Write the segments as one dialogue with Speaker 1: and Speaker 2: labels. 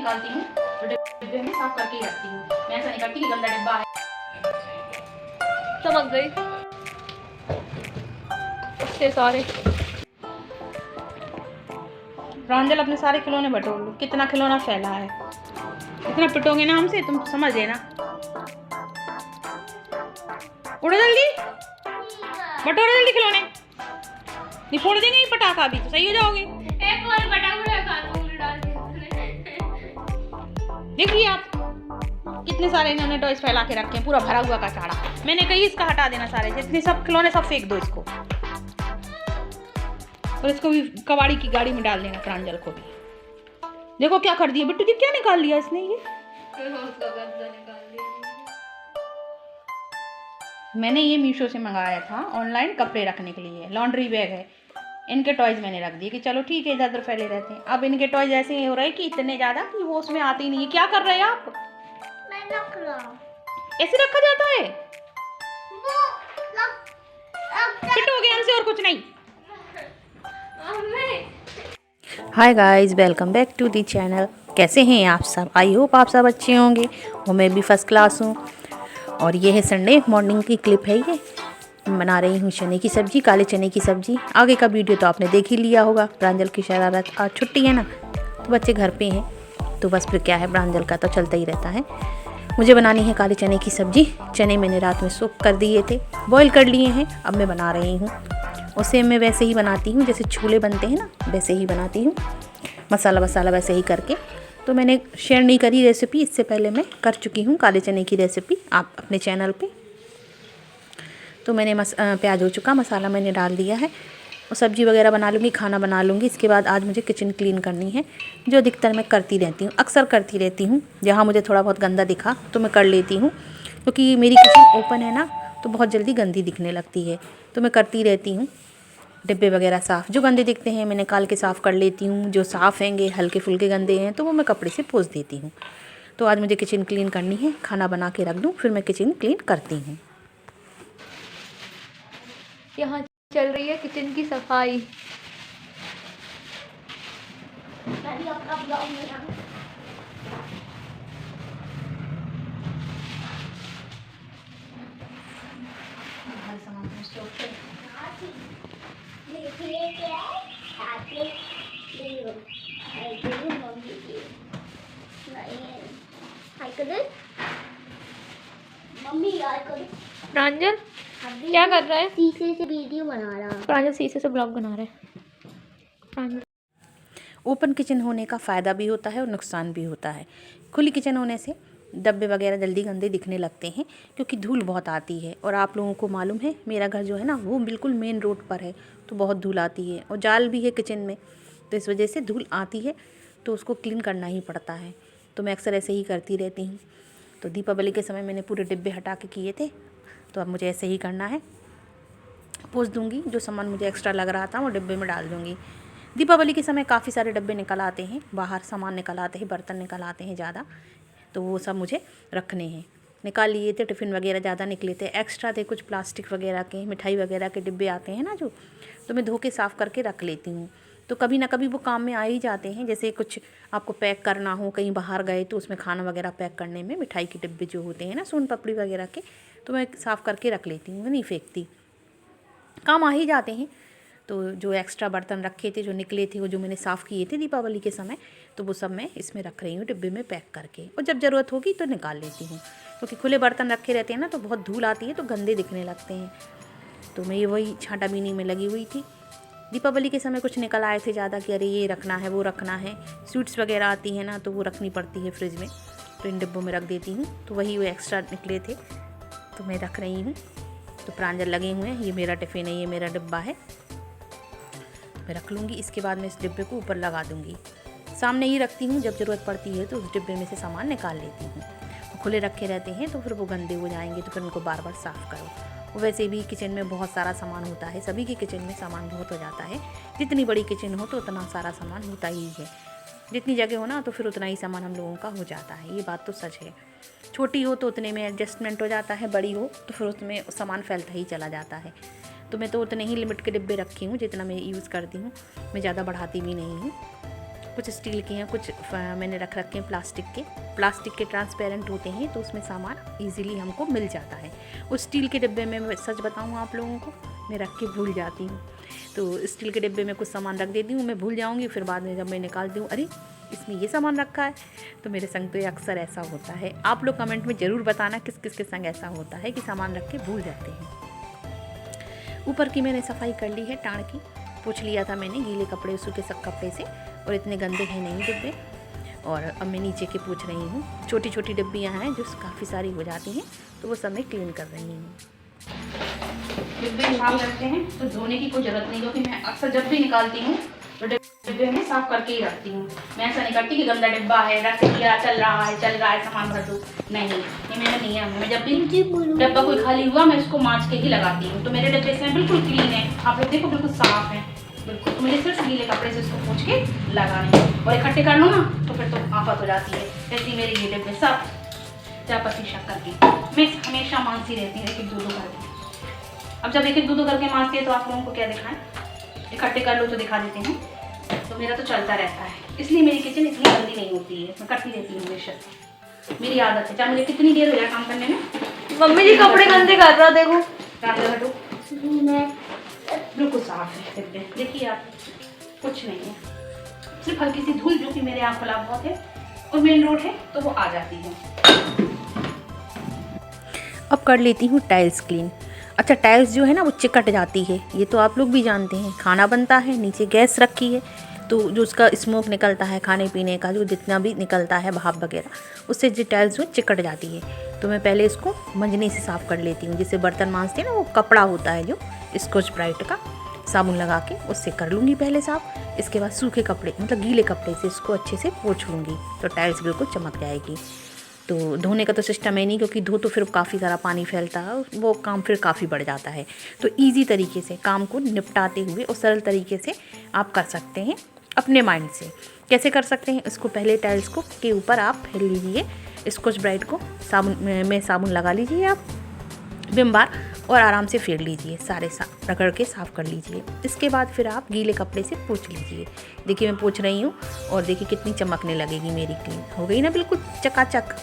Speaker 1: निकालती हूँ तो डिब्बे में साफ करके ही रखती हूँ। मैं ऐसा नहीं करती कि गंदा डिब्बा है।
Speaker 2: चमक गई इससे सारे।
Speaker 1: प्रांजल अपने सारे खिलौने बटोर लो। कितना खिलौना फैला है, इतना पिटोगे ना हमसे तुम समझ लेना। उड़ो जल्दी, बटोरो जल्दी खिलौने, नहीं फोड़ देंगे ये पटाखा, अभी तो सही हो जाओगे। देखिए आप कितने सारे इन्होंने टॉयज फैला के रखे हैं, पूरा भरा हुआ कचरा। मैंने कही इसका हटा देना सारे, जितने सब खिलौने सब फेंक दो इसको, और इसको भी कबाड़ी की गाड़ी में डाल देना। प्रांजल को भी देखो क्या कर दिया बिट्टू जी, क्या निकाल लिया इसने ये। मैंने ये मीशो से मंगाया था ऑनलाइन, कपड़े रखने के लिए, लॉन्ड्री बैग है। इनके टॉयज मैंने रख दिए कि चलो ठीक है, इधर उधर फैले रहते हैं। अब इनके टॉयज ऐसे हो रहे हैं कि इतने ज़्यादा कि वो उसमें आते ही नहीं है। क्या कर रहे हैं आप?
Speaker 3: मैं रख रहा हूं।
Speaker 1: ऐसे रखा जाता है? फिट हो गया हमसे और कुछ नहीं। Hi guys, welcome back to the channel. कैसे हैं आप सब? आई होप आप सब अच्छे होंगे और मैं भी फर्स्ट क्लास हूँ। और ये है संडे मॉर्निंग की क्लिप है। ये बना रही हूँ चने की सब्ज़ी, काले चने की सब्ज़ी। आगे का वीडियो तो आपने देख ही लिया होगा। प्रांजल की शरारत, आज छुट्टी है ना तो बच्चे घर पे हैं, तो बस फिर क्या है, प्रांजल का तो चलता ही रहता है। मुझे बनानी है काले चने की सब्ज़ी। चने मैंने रात में सोक कर दिए थे, बॉईल कर लिए हैं, अब मैं बना रही हूँ। उसे मैं वैसे ही बनाती हूँ जैसे छोले बनते हैं ना, वैसे ही बनाती हूँ, मसाला वसाला वैसे ही करके। तो मैंने शेयर नहीं करी रेसिपी, इससे पहले मैं कर चुकी हूँ काले चने की रेसिपी आप अपने चैनल पे। तो मैंने प्याज हो चुका, मसाला मैंने डाल दिया है और सब्ज़ी वगैरह बना लूँगी, खाना बना लूँगी। इसके बाद आज मुझे किचन क्लीन करनी है, जो अधिकतर मैं करती रहती हूँ, अक्सर करती रहती हूँ। जहाँ मुझे थोड़ा बहुत गंदा दिखा तो मैं कर लेती हूँ, क्योंकि मेरी किचन ओपन है ना तो बहुत जल्दी गंदी दिखने लगती है, तो मैं करती रहती हूँ। डिब्बे वगैरह साफ़, जो गंदे दिखते हैं मैं निकाल के साफ़ कर लेती हूँ। जो साफ़ हैंगे, हल्के फुल्के गंदे हैं तो वो मैं कपड़े से पोंछ देती हूँ। तो आज मुझे किचन क्लीन करनी है, खाना बना के रख दूँ, फिर मैं किचन क्लीन करती हूँ।
Speaker 2: यहाँ चल रही है किचन की सफाई।
Speaker 3: मैं भी अपना ब्लॉग बनाऊं। मम्मी यार करो।
Speaker 2: प्रांजल क्या कर रहा है?
Speaker 3: शीशे से वीडियो बना रहा।
Speaker 2: प्रांजल शीशे से ब्लॉग बना रहा है। प्रांजल,
Speaker 1: ओपन किचन होने का फ़ायदा भी होता है और नुकसान भी होता है। खुली किचन होने से डब्बे वगैरह जल्दी गंदे दिखने लगते हैं, क्योंकि धूल बहुत आती है। और आप लोगों को मालूम है मेरा घर जो है ना वो बिल्कुल मेन रोड पर है, तो बहुत धूल आती है और जाल भी है किचन में, तो इस वजह से धूल आती है, तो उसको क्लीन करना ही पड़ता है। तो मैं अक्सर ऐसे ही करती रहती हूँ। तो दीपावली के समय मैंने पूरे डिब्बे हटा के किए थे, तो अब मुझे ऐसे ही करना है। पोंछ दूँगी, जो सामान मुझे एक्स्ट्रा लग रहा था वो डिब्बे में डाल दूँगी। दीपावली के समय काफ़ी सारे डब्बे निकल आते हैं, बाहर सामान निकल आते हैं, बर्तन निकल आते हैं ज़्यादा, तो वो सब मुझे रखने हैं। निकाल लिए थे, टिफ़िन वगैरह ज़्यादा निकले थे, एक्स्ट्रा थे कुछ प्लास्टिक वगैरह के, मिठाई वगैरह के डिब्बे आते हैं ना जो, तो मैं धो के साफ़ करके रख लेती हूँ। तो कभी ना कभी वो काम में आ ही जाते हैं। जैसे कुछ आपको पैक करना हो, कहीं बाहर गए तो उसमें खाना वगैरह पैक करने में मिठाई के डिब्बे जो होते हैं ना, सोन पापड़ी वगैरह के, तो मैं साफ़ करके रख लेती हूँ, मैं नहीं फेंकती, काम आ ही जाते हैं। तो जो एक्स्ट्रा बर्तन रखे थे, जो निकले थे, वो जो मैंने साफ़ किए थे दीपावली के समय, तो वो सब मैं इसमें रख रही हूँ डिब्बे में पैक करके, और जब ज़रूरत होगी तो निकाल लेती हूँ। क्योंकि खुले बर्तन रखे रहते हैं ना तो बहुत धूल आती है, तो गंदे दिखने लगते हैं। तो मैं ये वही छांटा बीनी में लगी हुई थी। दीपावली के समय कुछ निकल आए थे ज़्यादा कि अरे ये रखना है, वो रखना है, स्वीट्स वगैरह आती हैं ना तो वो रखनी पड़ती है फ्रिज में, तो इन डिब्बों में रख देती हूँ। तो वही वो एक्स्ट्रा निकले थे तो मैं रख रही हूँ। तो प्रांजल लगे हुए हैं, ये मेरा टिफ़िन है, ये मेरा डिब्बा है, मैं रख लूँगी। इसके बाद मैं इस डिब्बे को ऊपर लगा दूँगी, सामने ही रखती हूँ, जब ज़रूरत पड़ती है तो उस डिब्बे में से सामान निकाल लेती हूँ। खुले रखे रहते हैं तो फिर वो गंदे हो जाएंगे, तो फिर उनको बार बार साफ़ करो। वैसे भी किचन में बहुत सारा सामान होता है, सभी की किचन में सामान बहुत हो जाता है। जितनी बड़ी किचन हो तो उतना सारा सामान होता ही है, जितनी जगह हो ना तो फिर उतना ही सामान हम लोगों का हो जाता है, ये बात तो सच है। छोटी हो तो उतने में एडजस्टमेंट हो जाता है, बड़ी हो तो फिर उसमें सामान फैलता ही चला जाता है। तो मैं तो उतने ही लिमिट के डिब्बे रखी हूँ जितना मैं यूज़ करती हूँ, मैं ज़्यादा बढ़ाती भी नहीं हूँ। कुछ स्टील के हैं, कुछ मैंने रख रखे हैं प्लास्टिक के ट्रांसपेरेंट होते हैं, तो उसमें सामान इजीली हमको मिल जाता है। उस स्टील के डिब्बे में मैं सच बताऊँ आप लोगों को, मैं रख के भूल जाती हूँ। तो स्टील के डिब्बे में कुछ सामान रख देती हूँ, मैं भूल जाऊँगी, फिर बाद में जब मैं निकालती हूँ, अरे इसमें ये सामान रखा है। तो मेरे संग तो ये अक्सर ऐसा होता है। आप लोग कमेंट में ज़रूर बताना किस किस के संग ऐसा होता है कि सामान रख के भूल जाते हैं। ऊपर की मैंने सफाई कर ली है, टाण की पोंछ लिया था मैंने गीले कपड़े, सूखे सब कपड़े से, और इतने गंदे हैं नहीं डिब्बे। और अब मैं नीचे के पोंछ रही हूँ। छोटी छोटी डिब्बियाँ हैं जो काफ़ी सारी हो जाती हैं, तो वो सब मैं क्लीन कर रही हूँ। डिब्बे साफ करते हैं तो धोने की कोई ज़रूरत नहीं, क्योंकि मैं अक्सर जब भी निकालती हूँ तो डिब्बे में साफ करके ही रखती हूँ। मैं ऐसा नहीं करती कि गंदा डिब्बा है, रख दिया, चल रहा है सामान भर दूँ। नहीं, ये मेरा नियम है। मैं जब भी डिब्बा कोई खाली हुआ मैं इसको मांज के ही लगाती हूँ। तो मेरे डिब्बे से बिल्कुल क्लीन है, आप लोग देखो बिल्कुल साफ है बिल्कुल। तो मुझे सिर्फ गीले कपड़े से इसको पोंछ के लगाने हैं, और इकट्ठे कर लो ना तो फिर तो आफत हो जाती है। ऐसी मेरे ये डिब्बे सब चायपत्ती शक्कर की मैं हमेशा मांझती रहती हूँ, एक दो करके। अब जब एक दो करके मांझती है तो आप लोगों को क्या दिखाएं, इकट्ठे कर लो तो दिखा देते हैं। तो मेरा तो चलता रहता है, इसलिए मेरी किचन इतनी गंदी नहीं होती है। मैं करती रहती हूँ हमेशा, मेरी आदत है, चाहे मुझे कितनी देर हो जाए काम करने में।
Speaker 2: मम्मी जी कपड़े गंदे कर रहा, देखो
Speaker 1: हटो, बिल्कुल साफ है डिब्बे। देखिए आप, कुछ नहीं है, सिर्फ हल्की सी धूल जो कि मेरे यहाँ खुला बहुत है और मेन रोड है तो वो आ जाती है। अब कर लेती हूँ टाइल्स क्लीन। अच्छा, टाइल्स जो है ना वो चिकट जाती है, ये तो आप लोग भी जानते हैं। खाना बनता है, नीचे गैस रखी है, तो जो उसका स्मोक निकलता है, खाने पीने का जो जितना भी निकलता है भाप वगैरह, उससे जो टाइल्स जो चिकट जाती है। तो मैं पहले इसको मंजनी से साफ़ कर लेती हूँ। जैसे बर्तन मांजते हैं ना, वो कपड़ा होता है जो स्कॉच ब्राइट का, साबुन लगा के उससे कर लूँगी पहले साफ़। इसके बाद सूखे कपड़े मतलब गीले कपड़े से इसको अच्छे से पोंछ लूँगी, तो टाइल्स बिल्कुल चमक जाएगी। तो धोने का तो सिस्टम है नहीं, क्योंकि धो तो फिर काफ़ी सारा पानी फैलता है, वो काम फिर काफ़ी बढ़ जाता है। तो इजी तरीके से काम को निपटाते हुए और सरल तरीके से आप कर सकते हैं अपने माइंड से। कैसे कर सकते हैं, इसको पहले टाइल्स को के ऊपर आप फेर लीजिए स्कॉच ब्राइट को, साबुन में साबुन लगा लीजिए आप विम बार, और आराम से फेर लीजिए, सारे रगड़ के साफ़ कर लीजिए। इसके बाद फिर आप गीले कपड़े से पोंछ लीजिए। देखिए मैं पोंछ रही हूँ और देखिए कितनी चमकने लगेगी, मेरी क्लीन हो गई ना बिल्कुल चकाचक।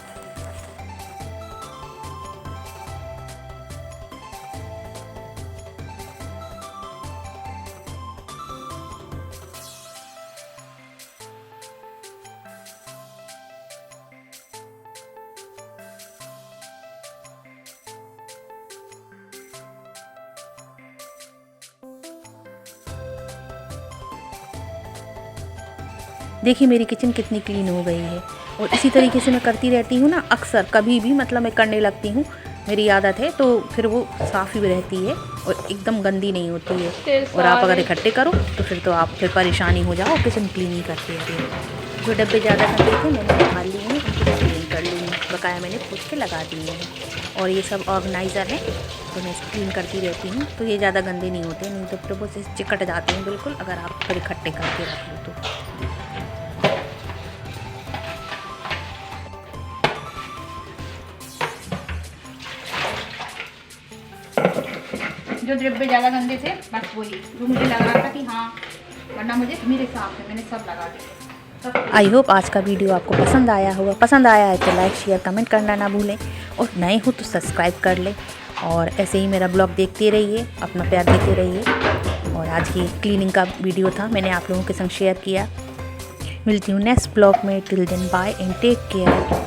Speaker 1: देखिए मेरी किचन कितनी क्लीन हो गई है, और इसी तरीके से मैं करती रहती हूँ ना अक्सर। कभी भी मतलब मैं करने लगती हूँ, मेरी आदत है, तो फिर वो साफ़ ही रहती है और एकदम गंदी नहीं होती है। और आप अगर इकट्ठे करो तो फिर परेशानी हो जाओ, किचन क्लीन ही करते रहते। जो डब्बे ज़्यादा गंदे थे मैंने निकाल लिए हैं, उनको क्लीन कर लूँगी, बकाया मैंने पोंछ के लगा दिए हैं। और ये सब ऑर्गेनाइज़र है तो मैं क्लीन करती रहती हूँ, तो ये ज़्यादा गंदे नहीं होते, नहीं तो फिर वो चिकट जाते हैं बिल्कुल, अगर आप फिर इकट्ठे करके रख लो तो। जो डिब्बे ज़्यादा गंदे थे बस वही जो मुझे लग रहा था कि हाँ, वरना मुझे मेरे साफ है, मैंने सब लगा दिए। आई होप आज का वीडियो आपको पसंद आया होगा। पसंद आया है तो लाइक शेयर कमेंट करना ना भूलें, और नए हो तो सब्सक्राइब कर लें। और ऐसे ही मेरा ब्लॉग देखते रहिए, अपना प्यार देते रहिए। और आज की क्लीनिंग का वीडियो था, मैंने आप लोगों के संग शेयर किया। मिलती हूँ नेक्स्ट ब्लॉग में। Till then bye and take care.